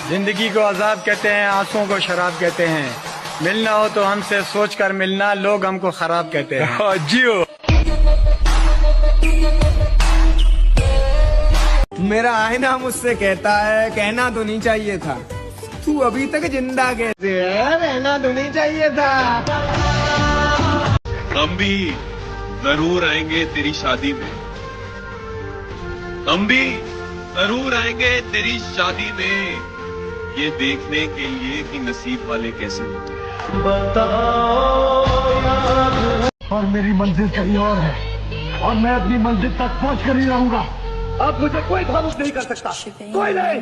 जिंदगी को अजाब कहते हैं, आंसुओं को शराब कहते हैं। मिलना हो तो हमसे सोच कर मिलना, लोग हमको खराब कहते हैं। जियो। मेरा आईना मुझसे कहता है कहना तो नहीं चाहिए था, तू अभी तक जिंदा कैसे है, रहना तो नहीं चाहिए था। हम भी जरूर आएंगे तेरी शादी में, हम भी जरूर आएंगे तेरी शादी में, ये देखने के लिए कि नसीब वाले कैसे होते हैं। और मेरी मंजिल कहीं और है और मैं अपनी मंजिल तक पहुंच कर ही रहूंगा। अब मुझे कोई खामोश नहीं कर सकता, कोई नहीं।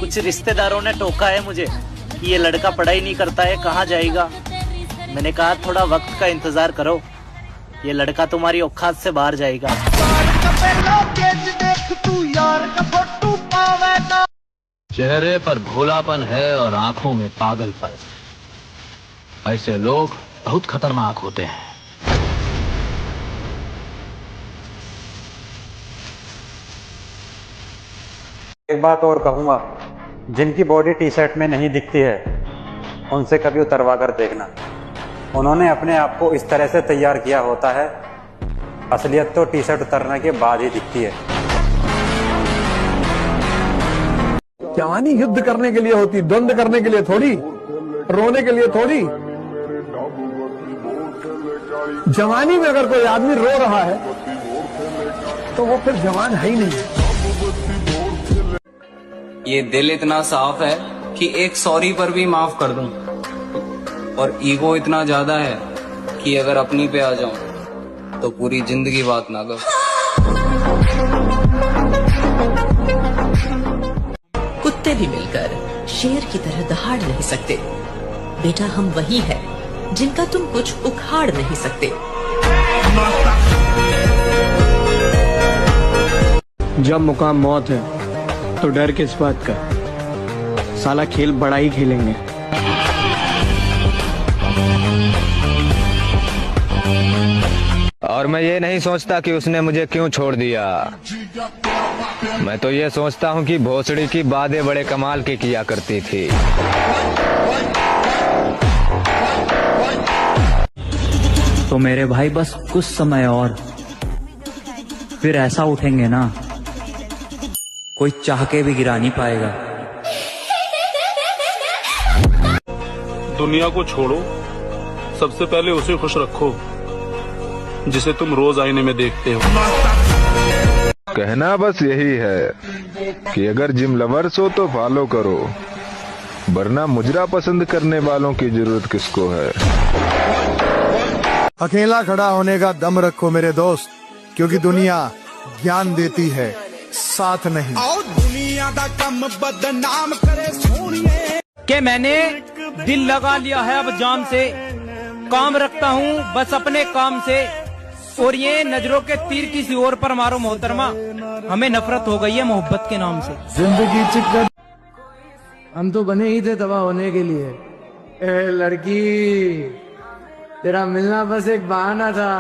कुछ रिश्तेदारों ने टोका है मुझे कि ये लड़का पढ़ाई नहीं करता है, कहाँ जाएगा। मैंने कहा थोड़ा वक्त का इंतजार करो, ये लड़का तुम्हारी औकात से बाहर जाएगा। चेहरे पर भोलापन है और आंखों में पागलपन। ऐसे लोग बहुत खतरनाक होते हैं। एक बात और कहूँगा, जिनकी बॉडी टी शर्ट में नहीं दिखती है उनसे कभी उतरवा कर देखना। उन्होंने अपने आप को इस तरह से तैयार किया होता है, असलियत तो टी शर्ट उतरने के बाद ही दिखती है। जवानी युद्ध करने के लिए होती, द्वंद्व करने के लिए थोड़ी, रोने के लिए थोड़ी। जवानी में अगर कोई आदमी रो रहा है तो वो फिर जवान है ही नहीं। ये दिल इतना साफ है कि एक सॉरी पर भी माफ कर दूं, और ईगो इतना ज्यादा है कि अगर अपनी पे आ जाऊं तो पूरी जिंदगी बात ना करूं। कुत्ते भी मिलकर शेर की तरह दहाड़ नहीं सकते। बेटा, हम वही है जिनका तुम कुछ उखाड़ नहीं सकते। जब मुकाम मौत है तो डर किस बात का, साला खेल बड़ा ही खेलेंगे। और मैं ये नहीं सोचता कि उसने मुझे क्यों छोड़ दिया, मैं तो ये सोचता हूँ कि भोसड़ी की बातें बड़े कमाल की किया करती थी। तो मेरे भाई बस कुछ समय और, फिर ऐसा उठेंगे ना कोई चाह के भी गिरा नहीं पाएगा। दुनिया को छोड़ो, सबसे पहले उसे खुश रखो जिसे तुम रोज आईने में देखते हो। कहना बस यही है कि अगर जिम लवर्स हो तो फॉलो करो, वरना मुजरा पसंद करने वालों की जरूरत किसको है। अकेला खड़ा होने का दम रखो मेरे दोस्त, क्योंकि दुनिया ज्ञान देती है, साथ नहीं। दुनिया दा कम बदनाम करे सोनिए कि मैंने दिल लगा लिया है अब जान से, काम रखता हूँ बस अपने काम से, और ये नजरों के तीर किसी और पर मारो मोहतरमा, हमें नफरत हो गई है मोहब्बत के नाम से। जिंदगी चिकन, हम तो बने ही थे तबाह होने के लिए। ए लड़की, तेरा मिलना बस एक बहाना था।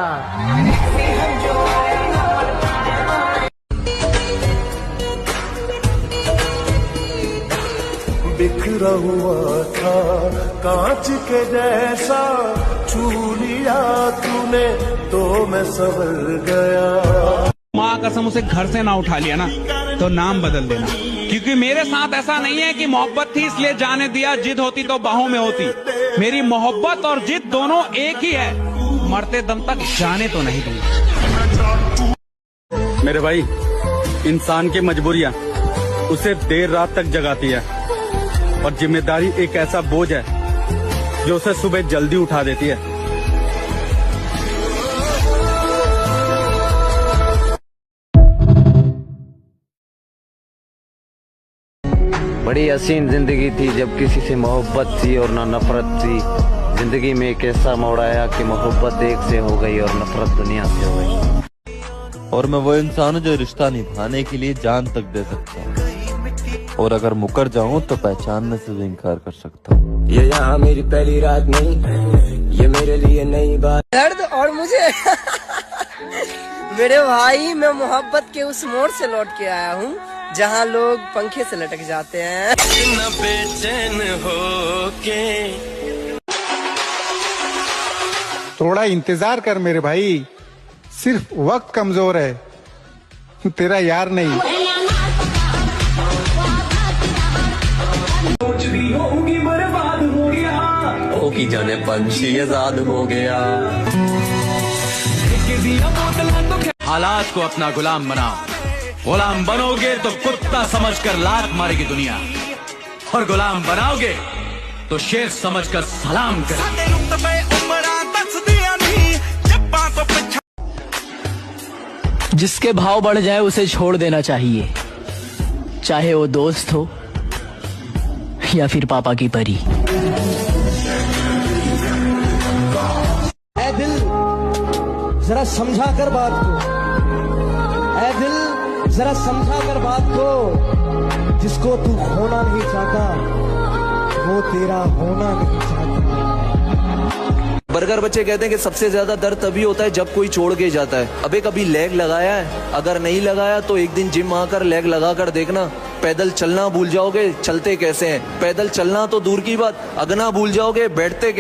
बिखरा हुआ था कांच के जैसा, छू लिया तूने तो मैं संभल गया। माँ कसम उसे घर से ना उठा लिया ना तो नाम बदल देना, क्योंकि मेरे साथ ऐसा नहीं है कि मोहब्बत थी इसलिए जाने दिया, जिद होती तो बाहों में होती। मेरी मोहब्बत और जिद दोनों एक ही है, मरते दम तक जाने तो नहीं दूंगा। मेरे भाई, इंसान की मजबूरियां उसे देर रात तक जगाती है, और जिम्मेदारी एक ऐसा बोझ है जो उसे सुबह जल्दी उठा देती है। बड़ी हसीन जिंदगी थी जब किसी से मोहब्बत थी और ना नफरत थी। जिंदगी में एक ऐसा मोड़ आया कि मोहब्बत एक से हो गई और नफरत दुनिया से हो गई। और मैं वो इंसान हूँ जो रिश्ता निभाने के लिए जान तक दे सकता हूँ, और अगर मुकर जाऊँ तो पहचानने से भी इनकार कर सकता हूँ। ये यहाँ मेरी पहली रात नहीं, ये मेरे लिए नई बात। दर्द और मुझे मेरे भाई मैं मोहब्बत के उस मोड़ से लौट के आया हूँ जहाँ लोग पंखे से लटक जाते हैं। बेचैन होके थोड़ा इंतजार कर मेरे भाई, सिर्फ वक्त कमजोर है, तेरा यार नहीं। बर्बाद हो गया, ओ की जाने पंछी आजाद हो गया। हालात को अपना गुलाम बनाओ, गुलाम बनोगे तो कुत्ता समझकर लात मारेगी दुनिया, और गुलाम बनाओगे तो शेर समझकर सलाम करेगी। जिसके भाव बढ़ जाए उसे छोड़ देना चाहिए, चाहे वो दोस्त हो या फिर पापा की परी। ऐ दिल जरा समझा कर बात को, ऐ दिल जरा समझा कर बात को, जिसको तू खोना नहीं चाहता वो तेरा होना नहीं चाहता। बर्गर बच्चे कहते हैं कि सबसे ज्यादा दर्द तभी होता है जब कोई छोड़ के जाता है। अबे कभी लेग लगाया है? अगर नहीं लगाया तो एक दिन जिम आकर लेग लगा कर देखना, पैदल चलना भूल जाओगे चलते कैसे हैं। पैदल चलना तो दूर की बात, अगना भूल जाओगे बैठते कैसे।